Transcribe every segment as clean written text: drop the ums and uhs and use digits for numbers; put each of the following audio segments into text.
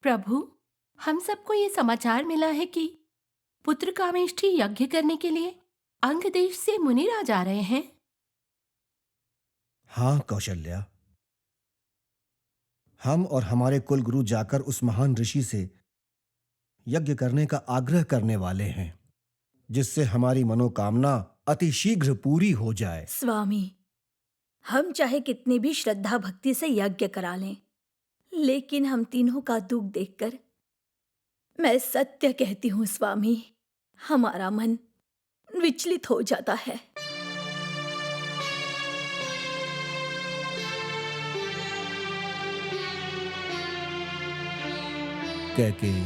प्रभु, हम सबको ये समाचार मिला है कि पुत्र कामेष्ठी यज्ञ करने के लिए अंग देश से मुनिराज आ रहे हैं। हाँ कौशल्या, हम और हमारे कुल गुरु जाकर उस महान ऋषि से यज्ञ करने का आग्रह करने वाले हैं, जिससे हमारी मनोकामना अति शीघ्र पूरी हो जाए। स्वामी, हम चाहे कितनी भी श्रद्धा भक्ति से यज्ञ करा लें, लेकिन हम तीनों का दुख देखकर मैं सत्य कहती हूँ स्वामी, हमारा मन विचलित हो जाता है। कैकेयी,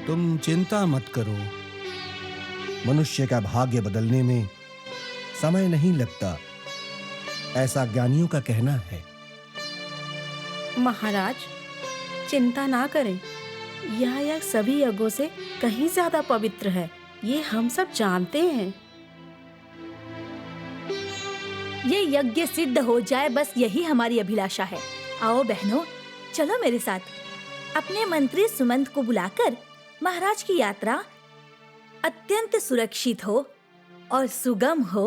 तुम चिंता मत करो। मनुष्य का भाग्य बदलने में समय नहीं लगता, ऐसा ज्ञानियों का कहना है। महाराज, चिंता ना करें। यह यज्ञ सभी यज्ञों से कहीं ज्यादा पवित्र है, ये हम सब जानते हैं। ये यज्ञ सिद्ध हो जाए, बस यही हमारी अभिलाषा है। आओ बहनों, चलो मेरे साथ। अपने मंत्री सुमंत को बुलाकर महाराज की यात्रा अत्यंत सुरक्षित हो और सुगम हो,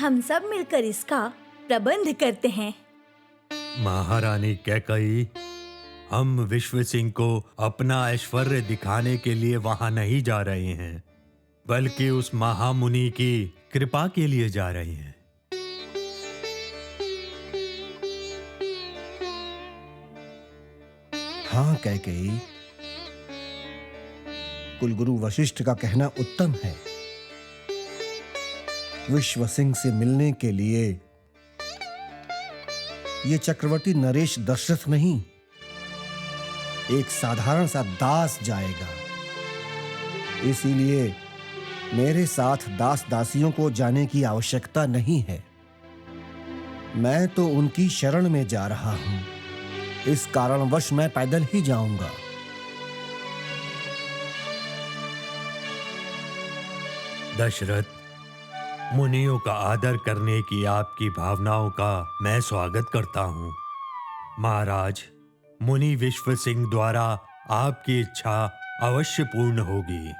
हम सब मिलकर इसका प्रबंध करते हैं। महारानी कैकेयी, हम विश्व सिंह को अपना ऐश्वर्य दिखाने के लिए वहां नहीं जा रहे हैं, बल्कि उस महामुनि की कृपा के लिए जा रहे हैं। हाँ कैकेयी, कुलगुरु वशिष्ठ का कहना उत्तम है। विश्व सिंह से मिलने के लिए ये चक्रवर्ती नरेश दशरथ नहीं, एक साधारण सा दास जाएगा। इसीलिए मेरे साथ दास दासियों को जाने की आवश्यकता नहीं है। मैं तो उनकी शरण में जा रहा हूं, इस कारणवश मैं पैदल ही जाऊंगा। दशरथ, मुनियों का आदर करने की आपकी भावनाओं का मैं स्वागत करता हूं। महाराज, मुनि विश्व सिंह द्वारा आपकी इच्छा अवश्य पूर्ण होगी।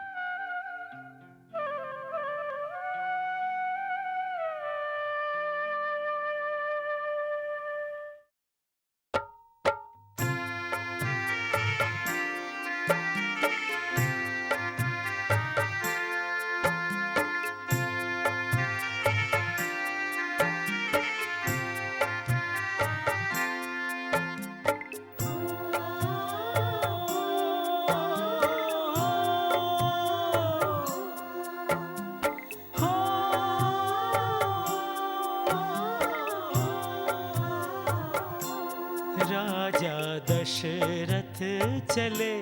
राजा दशरथ चले,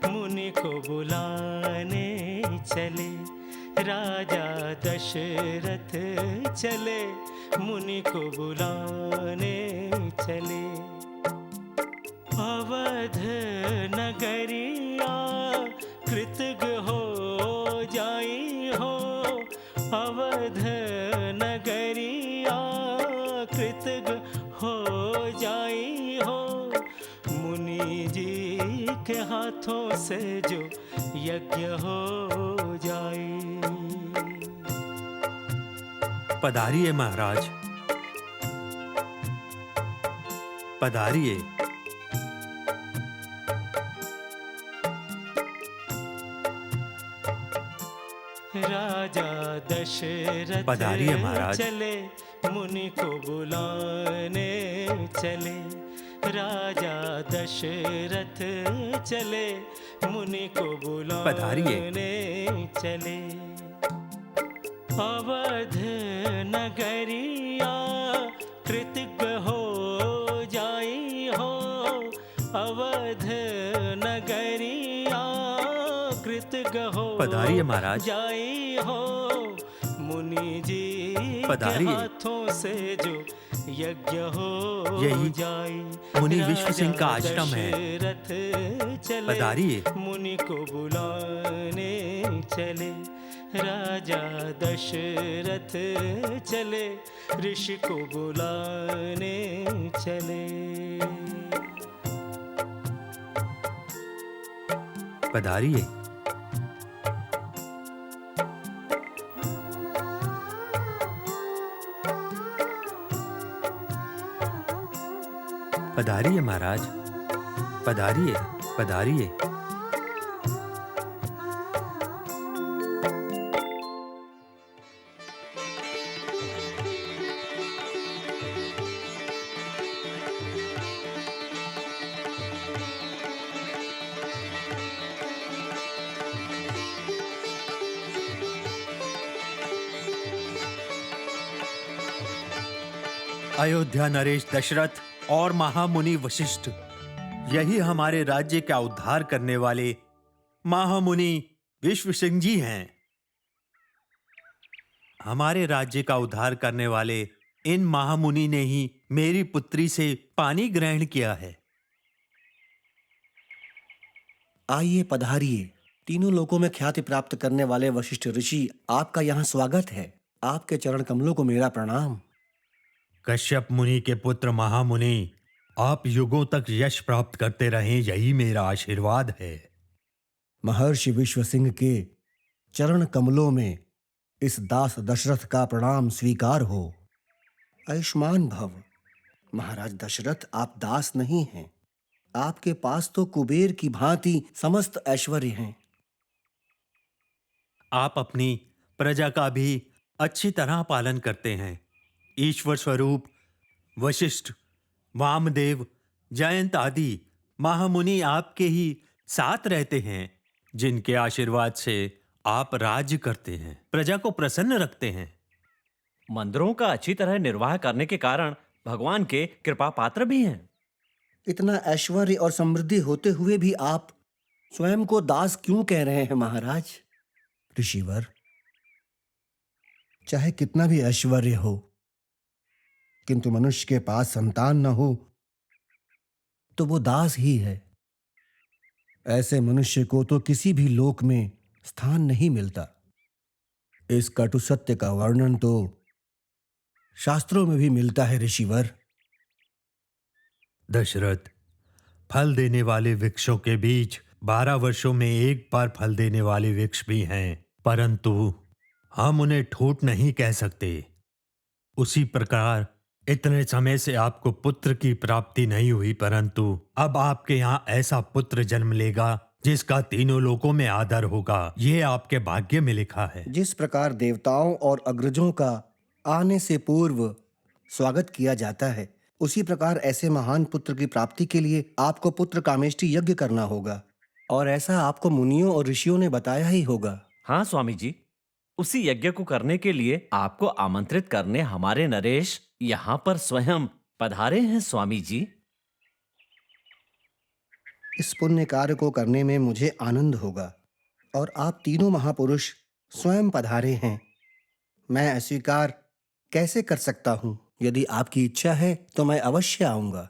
मुनि को बुलाने चले। राजा दशरथ चले, मुनि को बुलाने चले। अवध नगरिया कृतज्ञ हो जाई हो, अवध नगरिया कृतज्ञ हो जाई हो। मुनि जी के हाथों से जो यज्ञ हो जाए। पधारिए महाराज, पधारिए। राजा दशरथ पधारिए महाराज। चले, मुनि को बुलाने चले। राजा दशरथ चले, मुनि को बुलाने चले। अवध नगरिया कृतज्ञ हो जाई हो, अवध नगरिया कृतज्ञ हो पधारिए महाराज। जाई हो। मुनि जी पधारिए। के हाथों से जो यज्ञ हो यही जाए। मुनि विश्व सिंह का आश्रम है। पधारिए। मुनि को बुलाने चले। राजा दशरथ चले, ऋषि को बुलाने चले। पधारिए। पधारिए महाराज, पधारिए, पधारिए। अयोध्या नरेश दशरथ और महामुनि वशिष्ठ, यही हमारे राज्य का उद्धार करने वाले महामुनि विश्व सिंह जी हैं। हमारे राज्य का उद्धार करने वाले इन महामुनि ने ही मेरी पुत्री से पानी ग्रहण किया है। आइए, पधारिए। तीनों लोकों में ख्याति प्राप्त करने वाले वशिष्ठ ऋषि, आपका यहाँ स्वागत है। आपके चरण कमलों को मेरा प्रणाम। कश्यप मुनि के पुत्र महामुनि, आप युगों तक यश प्राप्त करते रहें, यही मेरा आशीर्वाद है। महर्षि विश्व सिंह के चरण कमलों में इस दास दशरथ का प्रणाम स्वीकार हो। आयुष्मान भव। महाराज दशरथ, आप दास नहीं हैं। आपके पास तो कुबेर की भांति समस्त ऐश्वर्य हैं। आप अपनी प्रजा का भी अच्छी तरह पालन करते हैं। ईश्वर स्वरूप वशिष्ठ, वामदेव, जयंत आदि महामुनि आपके ही साथ रहते हैं, जिनके आशीर्वाद से आप राज्य करते हैं, प्रजा को प्रसन्न रखते हैं। मंदिरों का अच्छी तरह निर्वाह करने के कारण भगवान के कृपा पात्र भी हैं। इतना ऐश्वर्य और समृद्धि होते हुए भी आप स्वयं को दास क्यों कह रहे हैं महाराज? ऋषिवर, चाहे कितना भी ऐश्वर्य हो, किंतु मनुष्य के पास संतान न हो तो वो दास ही है। ऐसे मनुष्य को तो किसी भी लोक में स्थान नहीं मिलता। इस कटु सत्य का वर्णन तो शास्त्रों में भी मिलता है ऋषिवर। दशरथ, फल देने वाले वृक्षों के बीच 12 वर्षों में एक बार फल देने वाले वृक्ष भी हैं, परंतु हम उन्हें ठोट नहीं कह सकते। उसी प्रकार इतने समय से आपको पुत्र की प्राप्ति नहीं हुई, परंतु अब आपके यहाँ ऐसा पुत्र जन्म लेगा जिसका तीनों लोकों में आदर होगा। ये आपके भाग्य में लिखा है। जिस प्रकार देवताओं और अग्रजों का आने से पूर्व स्वागत किया जाता है, उसी प्रकार ऐसे महान पुत्र की प्राप्ति के लिए आपको पुत्र कामेष्टि यज्ञ करना होगा, और ऐसा आपको मुनियों और ऋषियों ने बताया ही होगा। हाँ स्वामी जी, उसी यज्ञ को करने के लिए आपको आमंत्रित करने हमारे नरेश यहाँ पर स्वयं पधारे हैं स्वामी जी। इस पुण्य कार्य को करने में मुझे आनंद होगा, और आप तीनों महापुरुष स्वयं पधारे हैं। मैं अस्वीकार कैसे कर सकता हूँ? यदि आपकी इच्छा है तो मैं अवश्य आऊंगा।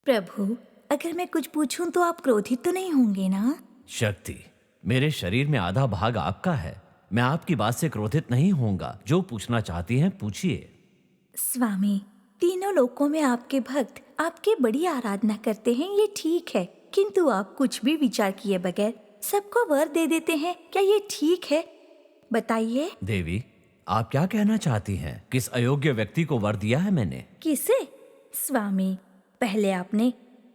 प्रभु, अगर मैं कुछ पूछूं तो आप क्रोधित तो नहीं होंगे ना? शक्ति, मेरे शरीर में आधा भाग आपका है। मैं आपकी बात से क्रोधित नहीं होऊंगा। जो पूछना चाहती हैं पूछिए। स्वामी, तीनों लोकों में आपके भक्त आपकी बड़ी आराधना करते हैं, ये ठीक है, किंतु आप कुछ भी विचार किए बगैर सबको वर दे देते हैं, क्या ये ठीक है? बताइए। देवी, आप क्या कहना चाहती हैं? किस अयोग्य व्यक्ति को वर दिया है मैंने? किसे? स्वामी, पहले आपने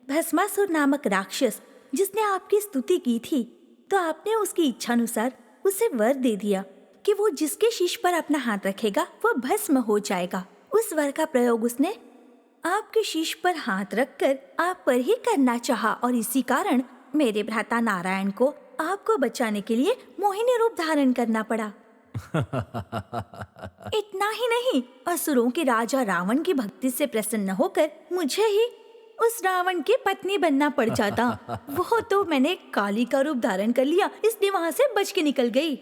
भस्मासुर नामक राक्षस जिसने आपकी स्तुति की थी, तो आपने उसकी इच्छानुसार उसे वर दे दिया कि वो जिसके शीश पर अपना हाथ रखेगा वो भस्म हो जाएगा। उस वर का प्रयोग उसने आपके शीश पर हाथ रखकर आप पर ही करना चाहा, और इसी कारण मेरे भ्राता नारायण को आपको बचाने के लिए मोहिनी रूप धारण करना पड़ा। इतना ही नहीं, असुरों के राजा रावण की भक्ति से प्रसन्न होकर मुझे ही उस रावण की पत्नी बनना पड़ जाता। वो तो मैंने काली का रूप धारण कर लिया, इसलिए वहाँ से बच के निकल गई।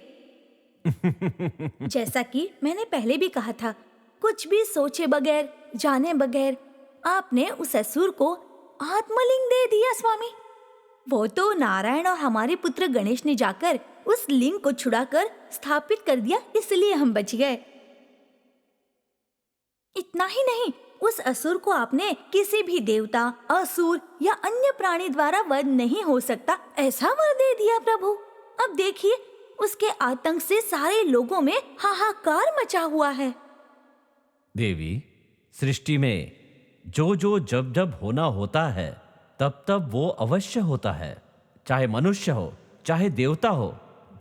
जैसा कि मैंने पहले भी कहा था, कुछ भी सोचे बगैर, जाने बगैर आपने उस असुर को आत्मलिंग दे दिया। स्वामी, वो तो नारायण और हमारे पुत्र गणेश ने जाकर उस लिंग को छुड़ाकर स्थापित कर दिया, इसलिए हम बच गए। इतना ही नहीं, उस असुर को आपने किसी भी देवता, असुर या अन्य प्राणी द्वारा वध नहीं हो सकता ऐसा वर दे दिया। प्रभु, अब देखिए, उसके आतंक से सारे लोगों में हाहाकार मचा हुआ है। देवी, सृष्टि में जो जो जब जब होना होता है तब तब वो अवश्य होता है। चाहे मनुष्य हो, चाहे देवता हो,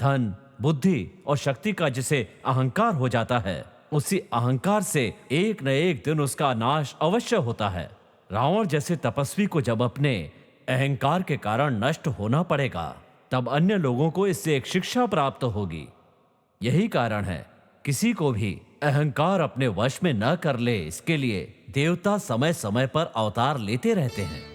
धन, बुद्धि और शक्ति का जिसे अहंकार हो जाता है, उसी अहंकार से एक न एक दिन उसका नाश अवश्य होता है। रावण जैसे तपस्वी को जब अपने अहंकार के कारण नष्ट होना पड़ेगा, तब अन्य लोगों को इससे एक शिक्षा प्राप्त होगी। यही कारण है किसी को भी अहंकार अपने वश में न कर ले, इसके लिए देवता समय समय पर अवतार लेते रहते हैं।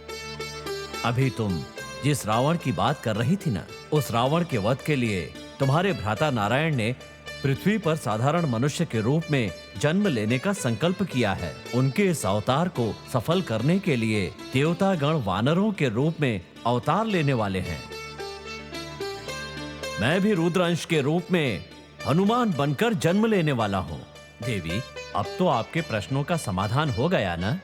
अभी तुम जिस रावण की बात कर रही थी ना, उस रावण के वध के लिए तुम्हारे भ्राता नारायण ने पृथ्वी पर साधारण मनुष्य के रूप में जन्म लेने का संकल्प किया है। उनके इस अवतार को सफल करने के लिए देवतागण वानरों के रूप में अवतार लेने वाले हैं। मैं भी रुद्रांश के रूप में हनुमान बनकर जन्म लेने वाला हूँ। देवी, अब तो आपके प्रश्नों का समाधान हो गया ना?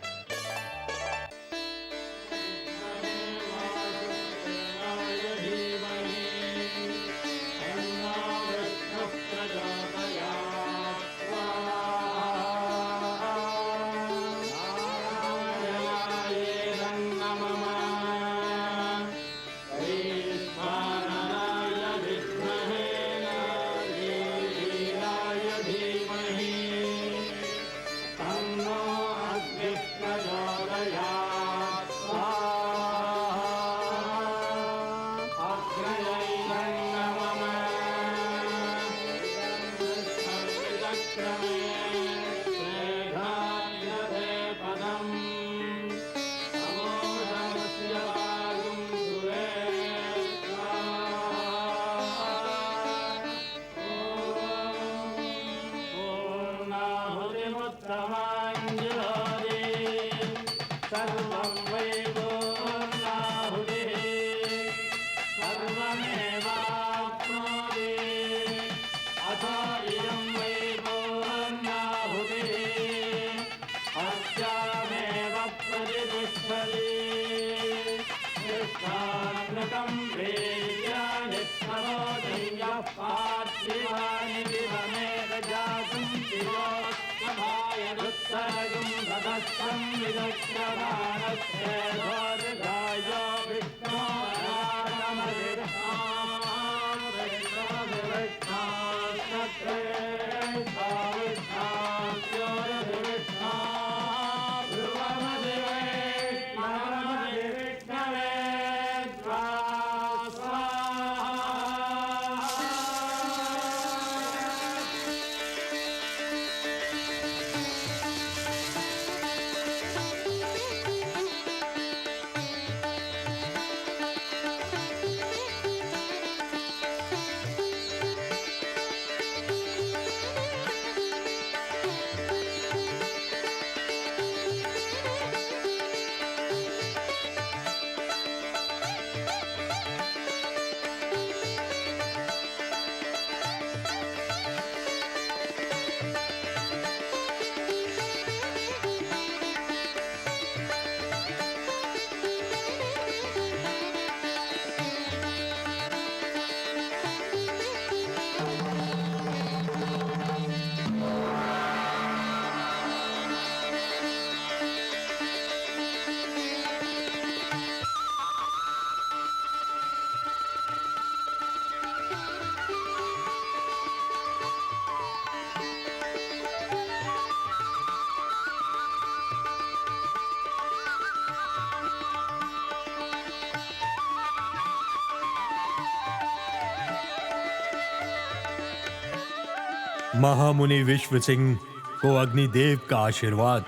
महामुनि विश्व सिंह को अग्निदेव का आशीर्वाद।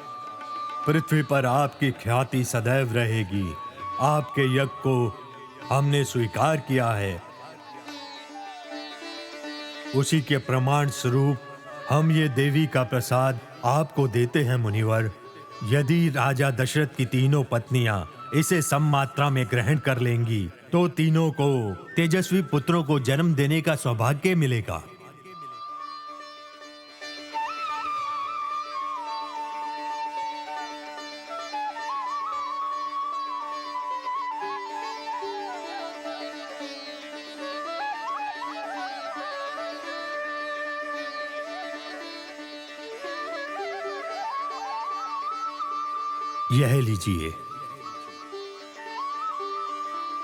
पृथ्वी पर आपकी ख्याति सदैव रहेगी। आपके यज्ञ को हमने स्वीकार किया है। उसी के प्रमाण स्वरूप हम ये देवी का प्रसाद आपको देते हैं मुनिवर। यदि राजा दशरथ की तीनों पत्नियां इसे सम मात्रा में ग्रहण कर लेंगी तो तीनों को तेजस्वी पुत्रों को जन्म देने का सौभाग्य मिलेगा। यह लीजिए,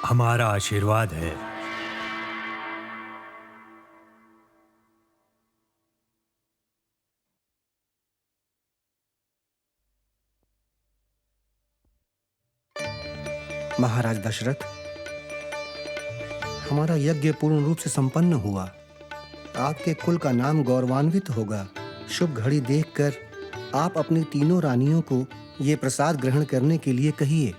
हमारा आशीर्वाद है। महाराज दशरथ, हमारा यज्ञ पूर्ण रूप से संपन्न हुआ। आपके कुल का नाम गौरवान्वित होगा। शुभ घड़ी देखकर आप अपनी तीनों रानियों को ये प्रसाद ग्रहण करने के लिए कहिए।